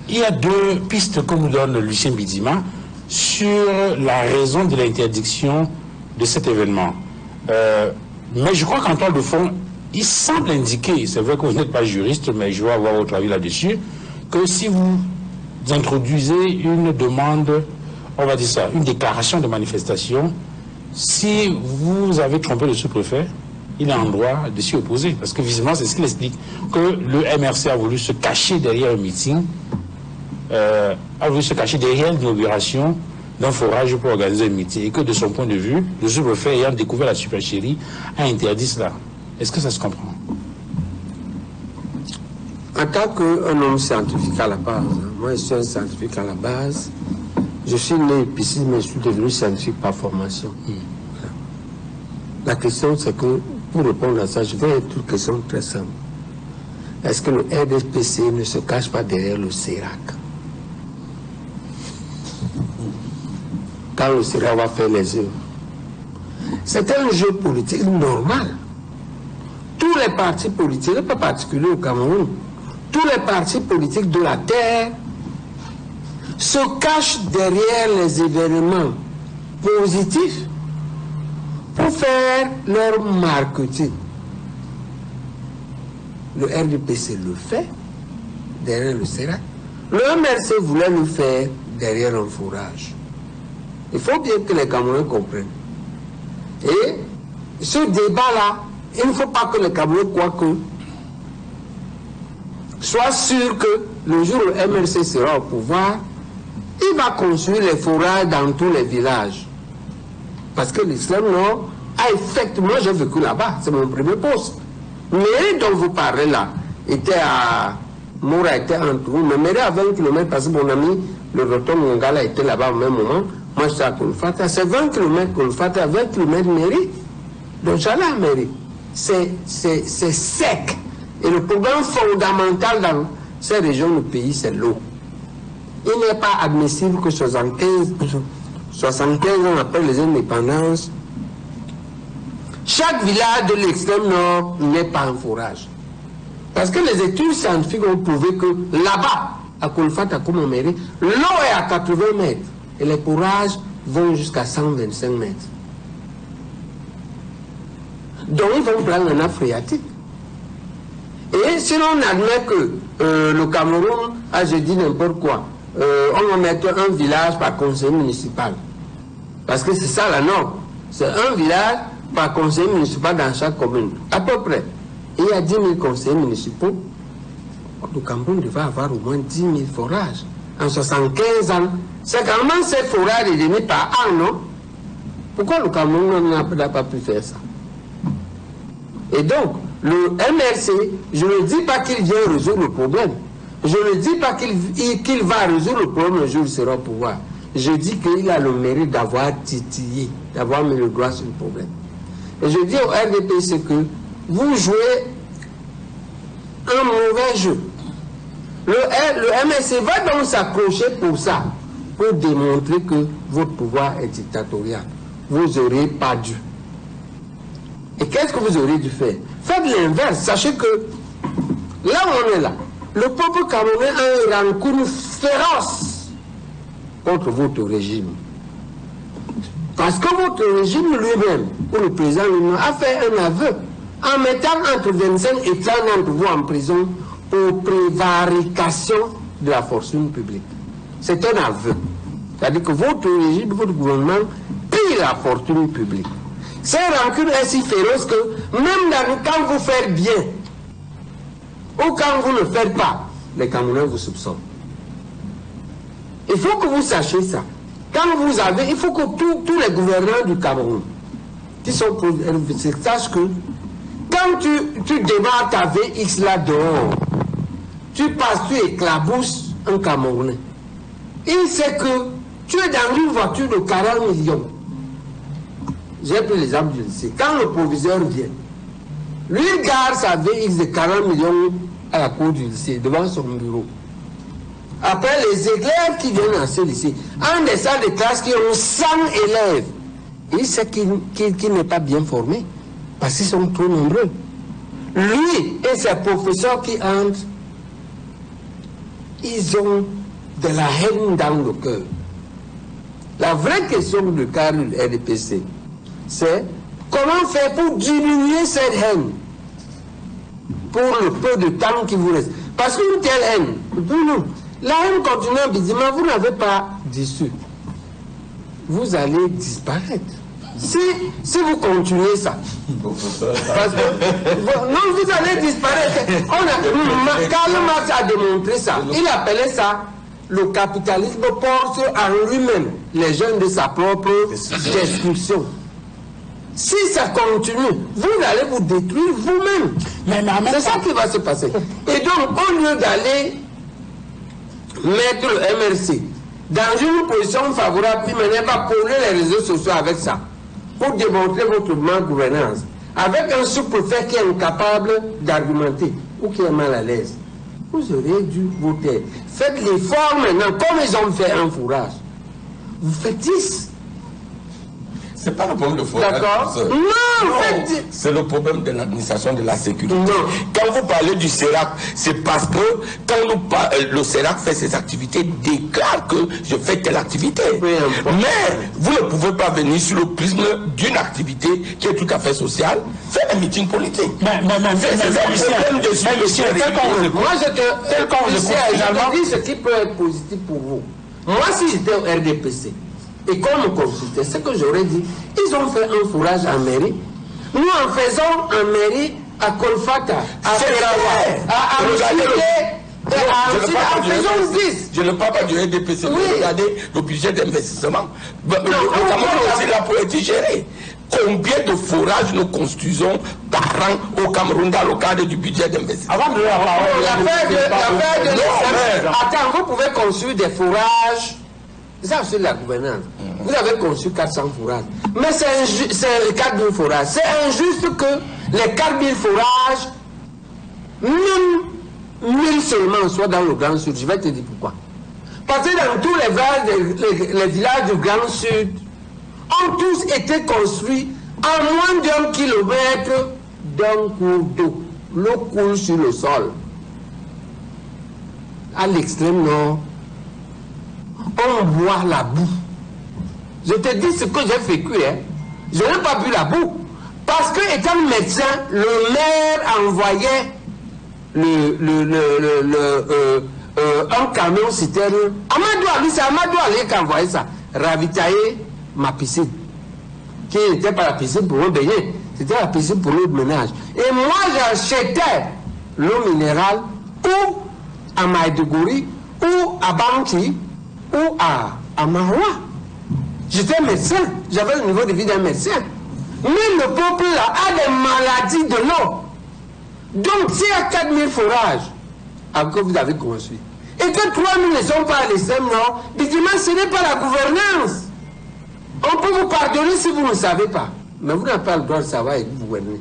Il y a deux pistes que nous donne Lucien Bidima sur la raison de l'interdiction de cet événement. Mais je crois qu'en toile de fond, il semble indiquer, c'est vrai que vous n'êtes pas juriste, mais je veux avoir votre avis là-dessus, que si vous introduisez une demande, on va dire ça, une déclaration de manifestation, si vous avez trompé le sous-préfet, il est en droit de s'y opposer. Parce que visiblement, c'est ce qu'il explique, que le MRC a voulu se cacher derrière un meeting, a voulu se cacher derrière l'inauguration d'un forage pour organiser un meeting, et que de son point de vue, le sous-préfet ayant découvert la supercherie a interdit cela. Est-ce que ça se comprend? En tant qu'un homme scientifique à la base, moi je suis un scientifique à la base, je suis né épiciste mais je suis devenu scientifique par formation. La question c'est que, pour répondre à ça, je vais être une question très simple. Est-ce que le RDPC ne se cache pas derrière le CERAC? Quand le CERAC va faire les œuvres. C'est un jeu politique normal. Tous les partis politiques, pas particulier au Cameroun, tous les partis politiques de la terre se cachent derrière les événements positifs pour faire leur marketing. Le RDPC le fait derrière le CERAC. Le MRC voulait le faire derrière un forage. Il faut bien que les Camerounais comprennent. Et ce débat-là, il ne faut pas que les Camerounais croient que, soient sûrs que le jour où le MRC sera au pouvoir, il va construire les forages dans tous les villages. Parce que l'Islam Nord a effectivement, j'ai vécu là-bas, c'est mon premier poste. Mais dont vous parlez là, était à Moura, était en tout, mais mairie à 20 km, parce que mon ami, le Rotom Mongala, était là-bas au même moment. Moi, j'étais à Kolfata, c'est 20 km Kolfata, 20 km mairie. Donc j'allais à la mairie. C'est sec. Et le problème fondamental dans ces régions du pays, c'est l'eau. Il n'est pas admissible que 75 ans après les indépendances, chaque village de l'extrême nord n'ait pas un forage. Parce que les études scientifiques ont prouvé que là-bas, à Kolfata, comme en mairie, l'eau est à 80 mètres. Et les forages vont jusqu'à 125 mètres. Donc ils vont prendre un nappe phréatique. Et si l'on admet que le Cameroun a, je dis n'importe quoi, on va mettre un village par conseiller municipal. Parce que c'est ça la norme. C'est un village par conseiller municipal dans chaque commune. À peu près. Et il y a 10 000 conseillers municipaux. Le Cameroun devait avoir au moins 10 000 forages. En 75 ans, c'est quand même ces forages donnés par an, non? Pourquoi le Cameroun n'a pas pu faire ça? Et donc, le MRC, je ne dis pas qu'il vient résoudre le problème. Je ne dis pas qu'il va résoudre le problème le jour où il sera au pouvoir. Je dis qu'il a le mérite d'avoir titillé, d'avoir mis le doigt sur le problème. Et je dis au RDPC que vous jouez un mauvais jeu. Le MRC va donc s'accrocher pour ça, pour démontrer que votre pouvoir est dictatorial. Vous n'aurez pas dû. Et qu'est-ce que vous auriez dû faire? Faites l'inverse. Sachez que là où on est là, le peuple camerounais a un rencontre féroce contre votre régime. Parce que votre régime lui-même, ou le président lui-même, a fait un aveu en mettant entre 25 et 30 d'entre vous en prison pour prévarication de la fortune publique. C'est un aveu. C'est-à-dire que votre régime, votre gouvernement pille la fortune publique. Cette rancune est si féroce que même quand vous faites bien, ou quand vous ne faites pas, les Camerounais vous soupçonnent. Il faut que vous sachiez ça. Quand vous avez, il faut que tous les gouvernants du Cameroun, qui sont pour sachent que quand tu démarres ta VX là dehors, tu passes, tu éclabousses un Camerounais. Il sait que tu es dans une voiture de 40 millions. J'ai pris l'exemple du lycée. Quand le proviseur vient, lui garde sa VX de 40 millions à la cour du lycée, devant son bureau. Après, les élèves qui viennent dans ce lycée, en des salles de classe qui ont 100 élèves, il sait qu'il n'est pas bien formé, parce qu'ils sont trop nombreux. Lui et ses professeurs qui entrent, ils ont de la haine dans le cœur. La vraie question du cadre RDPC, c'est comment faire pour diminuer cette haine pour le peu de temps qui vous reste. Parce qu'une telle haine, non, la haine continue en Bidima, vous n'avez pas d'issue. Vous allez disparaître. Si vous continuez ça, parce que, non, vous allez disparaître. Karl Marx a démontré ça. Il appelait ça le capitalisme porte en lui-même les jeunes de sa propre destruction. Si ça continue, vous allez vous détruire vous-même. C'est ça qui va se passer. Et donc, au lieu d'aller mettre le MRC dans une position favorable, puis maintenant va polluer les réseaux sociaux avec ça, pour démontrer votre mal-gouvernance, avec un sous-préfet qui est incapable d'argumenter ou qui est mal à l'aise, vous aurez dû voter. Faites l'effort maintenant, comme ils ont fait un fourrage. Vous faites 10. C'est pas le problème de forage. D'accord. Non, c'est le problème de l'administration de la sécurité. Non. Quand vous parlez du CERAC, c'est parce que quand le CERAC fait ses activités, déclare que je fais telle activité. Oui, mais vous ne pouvez pas venir sur le prisme d'une activité qui est tout à fait sociale, faire un meeting politique. Moi, je te dis ce qui peut être positif pour vous. Moi, si j'étais au RDPC, et qu'on me consultait, ce que j'aurais dit, ils ont fait un fourrage en mairie. Nous en faisons en mairie à Kolfata, à Ferrawa, à je ne parle pas du RDPC, mais regardez le budget d'investissement. Le Cameroun aussi là pour être géré. Combien de forages nous construisons par an au Cameroun dans le cadre du budget d'investissement? Avant de attends, vous pouvez construire des forages. Ça, c'est la gouvernance. Vous avez conçu 400 forages. Mais c'est 4000 forages. C'est injuste que les 4000 forages, même 1000 seulement soient dans le Grand Sud. Je vais te dire pourquoi. Parce que dans tous les villages du Grand Sud ont tous été construits à moins d'1 kilomètre d'un cours d'eau. L'eau coule sur le sol. À l'extrême nord, on boit la boue. Je te dis ce que j'ai vécu, hein. Je n'ai pas bu la boue. Parce que, étant médecin, le maire envoyait un camion citerne. C'est Amadou Ali qui envoyait ça. Ravitailler ma piscine. Qui n'était pas la piscine pour me baigner. C'était la piscine pour l'eau de ménage. Et moi, j'achetais l'eau minérale ou à Maïdougouri, ou à Banki, ou à Maroua. J'étais médecin, j'avais le niveau de vie d'un médecin. Mais le peuple là a des maladies de l'eau. Donc s'il y a 4000 forages que vous avez construits, et que 3000 ne sont pas à l'extrême nord, dites-moi, ce n'est pas la gouvernance. On peut vous pardonner si vous ne savez pas. Mais vous n'avez pas le droit de savoir et vous gouvernez.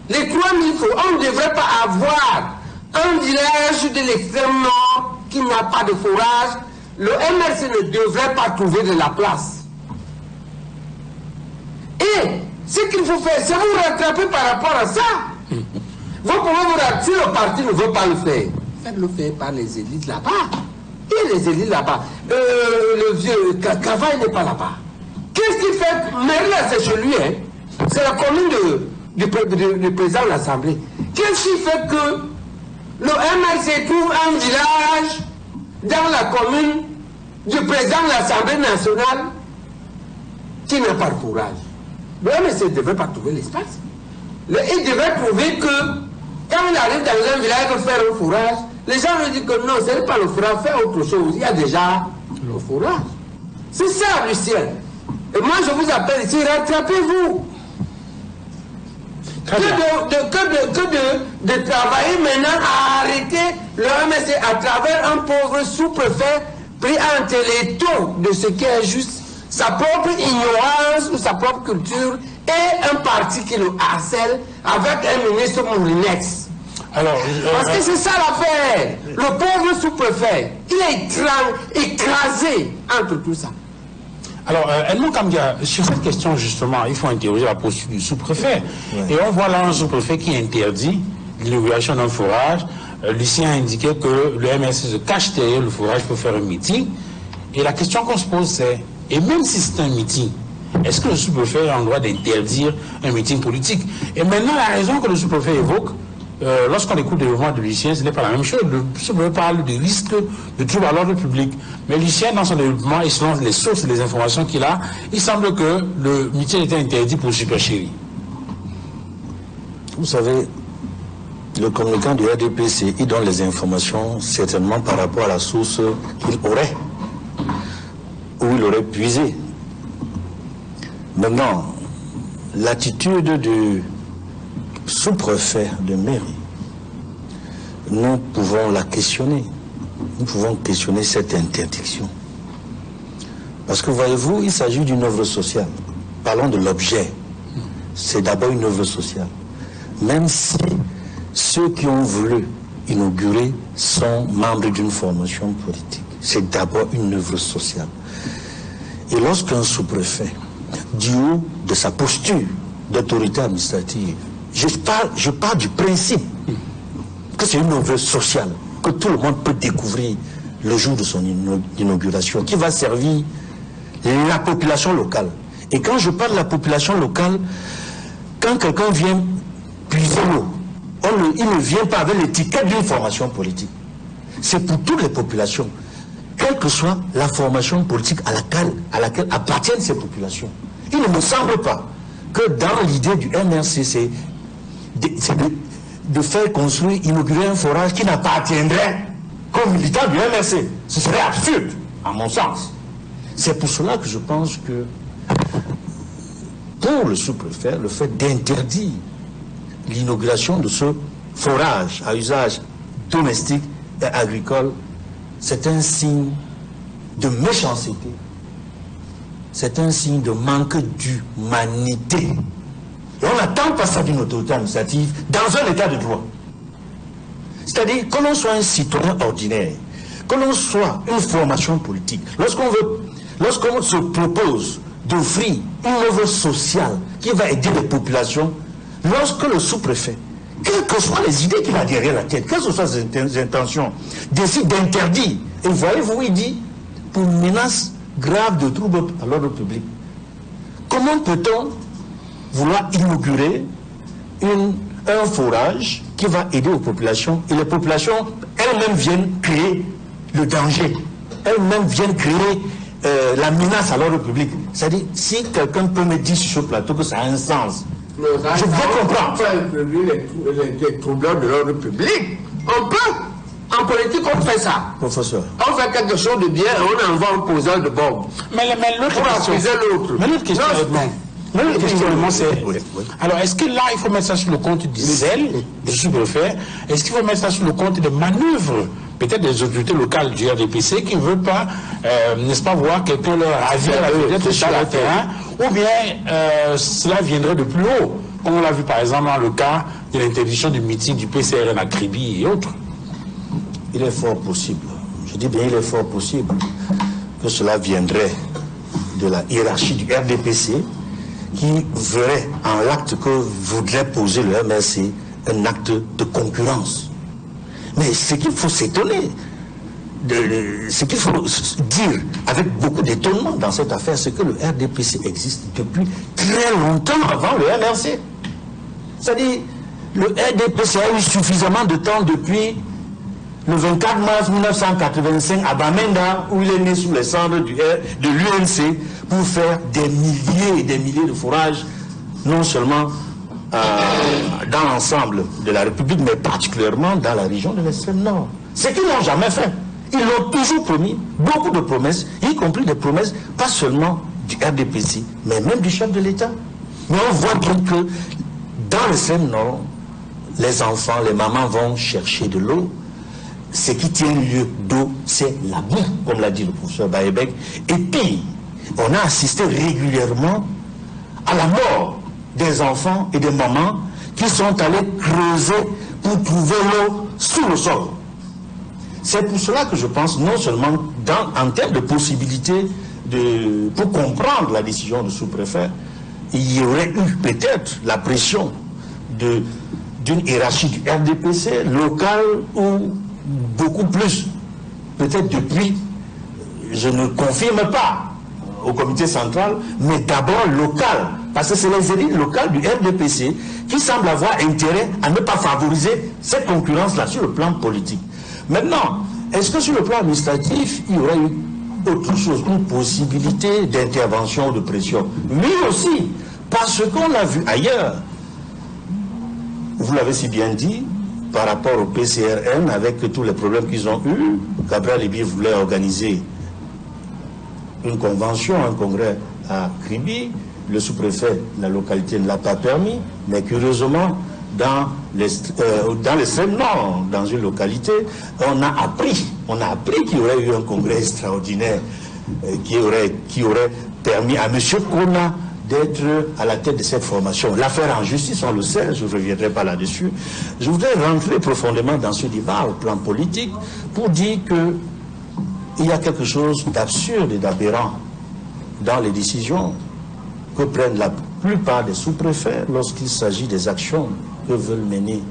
Les 3000 forages, on ne devrait pas avoir un village de l'extrême nord qui n'a pas de forage. Le MRC ne devrait pas trouver de la place. Et ce qu'il faut faire, c'est vous rattraper par rapport à ça. Vous pouvez vous rattraper, si le parti ne veut pas le faire, faites-le faire par les élites là-bas. Et les élites là-bas. Le vieux Cavaille n'est pas là-bas. Qu'est-ce qu'il fait? Mais là, c'est chez lui, hein. C'est la commune du président de l'Assemblée. Qu'est-ce qui fait que le MRC trouve un village dans la commune du président de l'Assemblée nationale qui n'a pas de courage? Le MRC ne devait pas trouver l'espace. Il devait trouver que quand il arrive dans un village pour faire un fourrage, les gens lui disent que non, ce n'est pas le fourrage, fais autre chose. Il y a déjà le fourrage. C'est ça, Lucien. Et moi, je vous appelle ici, rattrapez-vous. Que de travailler maintenant à arrêter le MSC à travers un pauvre sous-préfet pris entre les taux de ce qui est juste, sa propre ignorance ou sa propre culture et un parti qui le harcèle avec un ministre Moulinex. Alors, parce que c'est ça l'affaire. Le pauvre sous-préfet, il est écrasé entre tout ça. Alors, Edmond Kamdia, sur cette question, justement, il faut interroger la posture du sous-préfet. Et on voit là un sous-préfet qui interdit l'inauguration d'un forage Lucien a indiqué que le MRC se cache derrière le forage pour faire un meeting. Et la question qu'on se pose, c'est, et même si c'est un meeting, est-ce que le sous-préfet a le droit d'interdire un meeting politique? Et maintenant, la raison que le sous-préfet évoque, lorsqu'on écoute le développement de Lucien, ce n'est pas la même chose. Le sous-préfet parle de risque de trouble à l'ordre public. Mais Lucien, dans son développement, et selon les sources et les informations qu'il a, il semble que le meeting était interdit pour Super Chéri. Vous savez, le communicant du RDPC, il donne les informations certainement par rapport à la source qu'il aurait, où il aurait puisé. Maintenant, l'attitude du sous-préfet de mairie, nous pouvons la questionner. Nous pouvons questionner cette interdiction. Parce que voyez-vous, il s'agit d'une œuvre sociale. Parlons de l'objet. C'est d'abord une œuvre sociale. Même si ceux qui ont voulu inaugurer sont membres d'une formation politique. C'est d'abord une œuvre sociale. Et lorsqu'un sous-préfet, du haut de sa posture d'autorité administrative, je parle du principe que c'est une œuvre sociale, que tout le monde peut découvrir le jour de son inauguration, qui va servir la population locale. Et quand je parle de la population locale, quand quelqu'un vient puiser l'eau, il ne vient pas avec l'étiquette d'une formation politique. C'est pour toutes les populations, quelle que soit la formation politique à laquelle appartiennent ces populations. Il ne me semble pas que dans l'idée du MRC, c'est de faire construire, inaugurer un forage qui n'appartiendrait qu'aux militants du MRC. Ce serait absurde, à mon sens. C'est pour cela que je pense que pour le sous-préfet, le fait d'interdire l'inauguration de ce forage à usage domestique et agricole, c'est un signe de méchanceté, c'est un signe de manque d'humanité. Et on n'attend pas ça d'une autorité administrative dans un état de droit. C'est-à-dire que l'on soit un citoyen ordinaire, que l'on soit une formation politique, lorsqu'on se propose d'offrir une œuvre sociale qui va aider les populations, lorsque le sous-préfet, quelles que soient les idées qu'il a derrière la tête, quelles que soient ses intentions, décide d'interdire, et voyez-vous, il dit, pour menace grave de trouble à l'ordre public. Comment peut-on vouloir inaugurer un forage qui va aider aux populations, et les populations elles-mêmes viennent créer le danger, elles-mêmes viennent créer la menace à l'ordre public? C'est-à-dire, si quelqu'un peut me dire sur ce plateau que ça a un sens, je veux comprendre. On peut les troubleurs de l'ordre public. On peut. En politique, on fait ça. Professeur. On fait quelque chose de bien et on envoie un poseur de bombe. Mais l'autre question, c'est... Alors, est-ce que là, il faut mettre ça sur le compte du zèle du sous-préfet? Est-ce qu'il faut mettre ça sur le compte des manœuvres, peut-être des autorités locales du RDPC qui ne veulent pas, n'est-ce pas, voir quelqu'un leur ravir la vedette sur le terrain, ou bien cela viendrait de plus haut, comme on l'a vu par exemple dans le cas de l'interdiction du meeting du PCRN à Kribi et autres? Il est fort possible, je dis bien il est fort possible que cela viendrait de la hiérarchie du RDPC qui verrait en l'acte que voudrait poser le MRC un acte de concurrence. Mais ce qu'il faut s'étonner, ce qu'il faut dire avec beaucoup d'étonnement dans cette affaire, c'est que le RDPC existe depuis très longtemps avant le MRC. C'est-à-dire, le RDPC a eu suffisamment de temps depuis le 24 mars 1985 à Bamenda, où il est né sous les cendres de l'UNC, pour faire des milliers et des milliers de forages, non seulement dans l'ensemble de la République, mais particulièrement dans la région de l'extrême nord. Ce qu'ils n'ont jamais fait. Ils l'ont toujours promis, beaucoup de promesses, y compris des promesses, pas seulement du RDPC, mais même du chef de l'État. Mais on voit bien que dans l'extrême nord, les enfants, les mamans vont chercher de l'eau. Ce qui tient lieu d'eau, c'est la boue, comme l'a dit le professeur Baebek. Et puis, on a assisté régulièrement à la mort des enfants et des mamans qui sont allés creuser pour trouver l'eau sous le sol. C'est pour cela que je pense, non seulement en termes de possibilités pour comprendre la décision du sous-préfet, il y aurait eu peut-être la pression d'une hiérarchie du RDPC, locale ou beaucoup plus, peut-être depuis, je ne confirme pas au comité central, mais d'abord local, parce que c'est les élites locales du RDPC qui semblent avoir intérêt à ne pas favoriser cette concurrence-là sur le plan politique. Maintenant, est-ce que sur le plan administratif, il y aurait eu autre chose, une possibilité d'intervention ou de pression? Mais aussi, parce qu'on l'a vu ailleurs, vous l'avez si bien dit, par rapport au PCRN, avec tous les problèmes qu'ils ont eus, Gabriel Libi voulait organiser une convention, un congrès à Kribi, le sous-préfet de la localité ne l'a pas permis, mais curieusement, dans l'extrême nord, dans une localité, on a appris qu'il y aurait eu un congrès extraordinaire qui aurait permis à M. Kona d'être à la tête de cette formation. L'affaire en justice, on le sait, je ne reviendrai pas là-dessus. Je voudrais rentrer profondément dans ce débat au plan politique pour dire qu'il y a quelque chose d'absurde et d'aberrant dans les décisions que prennent la plupart des sous-préfets lorsqu'il s'agit des actions que veulent mener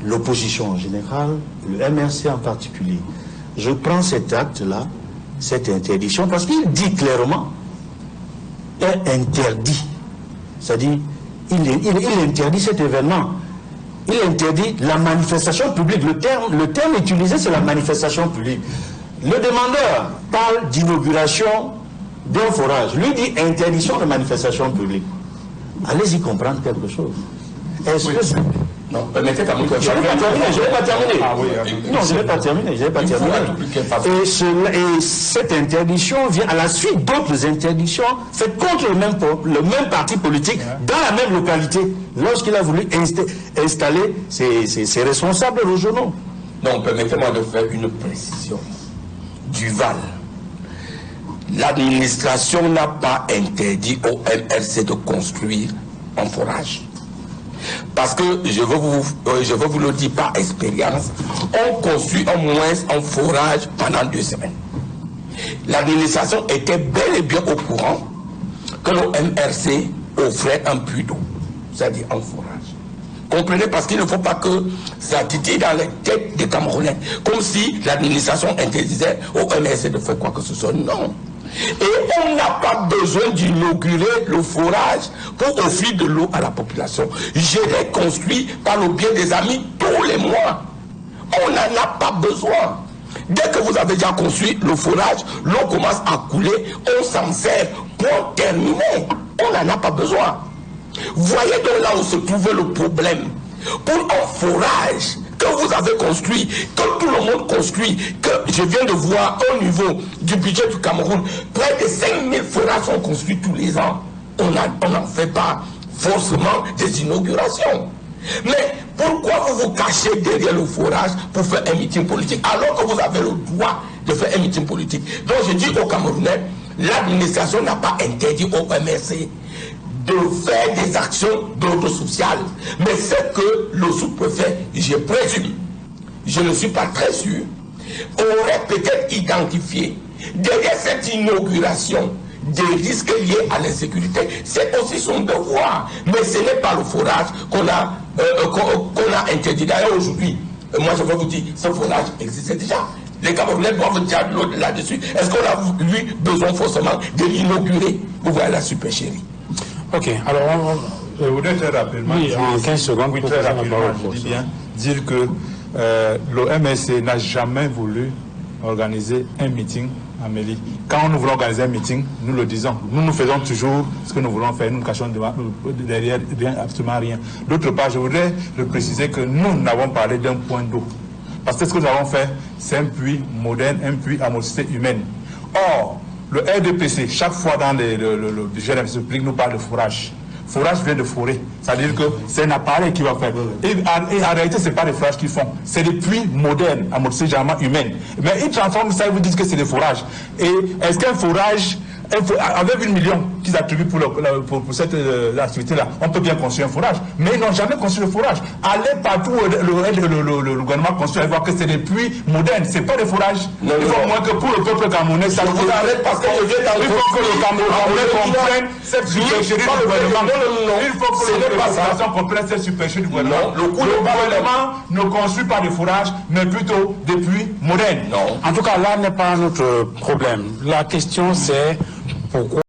l'opposition en général, le MRC en particulier. Je prends cet acte-là, cette interdiction, parce qu'il dit clairement, est interdit. C'est-à-dire, il interdit cet événement. Il interdit la manifestation publique. Le terme utilisé, c'est la manifestation publique. Le demandeur parle d'inauguration d'un forage. Lui dit interdiction de manifestation publique. Allez-y comprendre quelque chose. Est-ce que... Non, permettez à moi que je n'ai pas terminé. Non, je n'ai pas terminé. Et cette interdiction vient à la suite d'autres interdictions faites contre le même parti politique dans la même localité lorsqu'il a voulu installer ses responsables régionaux. Donc, permettez-moi de faire une précision. Duval, l'administration n'a pas interdit au MRC de construire un forage. Parce que, je veux vous le dire par expérience, on construit au moins un forage pendant 2 semaines. L'administration était bel et bien au courant que le MRC offrait un puits d'eau, c'est-à-dire un forage. Comprenez, parce qu'il ne faut pas que ça titille dans les têtes des Camerounais, comme si l'administration interdisait au MRC de faire quoi que ce soit. Non. Et on n'a pas besoin d'inaugurer le forage pour offrir de l'eau à la population. Je l'ai construit par le biais des amis tous les mois. On n'en a pas besoin. Dès que vous avez déjà construit le forage, l'eau commence à couler, on s'en sert pour terminer. On n'en a pas besoin. Voyez donc là où se trouvait le problème. Pour un forage que vous avez construit, que tout le monde construit, que je viens de voir au niveau du budget du Cameroun, près de 5000 forages sont construits tous les ans. On n'en fait pas forcément des inaugurations. Mais pourquoi vous vous cachez derrière le forage pour faire un meeting politique, alors que vous avez le droit de faire un meeting politique? Donc je dis aux Camerounais, l'administration n'a pas interdit au MRC de faire des actions d'ordre social. Mais c'est que le sous-préfet, je présume, je ne suis pas très sûr, aurait peut-être identifié derrière cette inauguration des risques liés à l'insécurité. C'est aussi son devoir. Mais ce n'est pas le forage qu'on a interdit. D'ailleurs aujourd'hui, moi je vais vous dire, ce forage existait déjà. Les Camerounais doivent dire là-dessus. Est-ce qu'on a eu besoin forcément de l'inaugurer? Vous voyez la supercherie. Ok, alors je voudrais très rapidement, oui, en 15 secondes, oui, très rapidement, je dis bien, dire que le MSC n'a jamais voulu organiser un meeting à Méli. Quand nous voulons organiser un meeting, nous le disons. Nous faisons toujours ce que nous voulons faire. Nous ne cachons derrière rien, absolument rien. D'autre part, je voudrais le préciser que nous n'avons parlé d'un point d'eau. Parce que ce que nous avons fait, c'est un puits moderne, un puits à mobilité humaine. Or, le RDPC, chaque fois dans le budget public, nous parle de forage. Forage vient de forêt. C'est-à-dire que c'est un appareil qui va faire. Et en réalité, ce n'est pas des forages qu'ils font. C'est des puits modernes, à mobilité généralement humaine. Mais ils transforment ça, ils vous disent que c'est des forages. Et est-ce qu'un forage, avec 1 million qui 6 attributs pour cette activité-là, on peut bien construire un forage. Mais ils n'ont jamais construit le forage. Allez partout où le gouvernement construit, voir que c'est des puits modernes, c'est pas des forages. Il faut moins que pour le peuple camerounais, ça vous arrête parce que je viens dans le faut que le Camerounais comprenne cette supercherie du gouvernement. Il faut que la population comprenne cette supercherie du gouvernement. Le gouvernement ne construit pas des forages, mais plutôt des puits modernes. En tout cas, là n'est pas notre problème. La question c'est pourquoi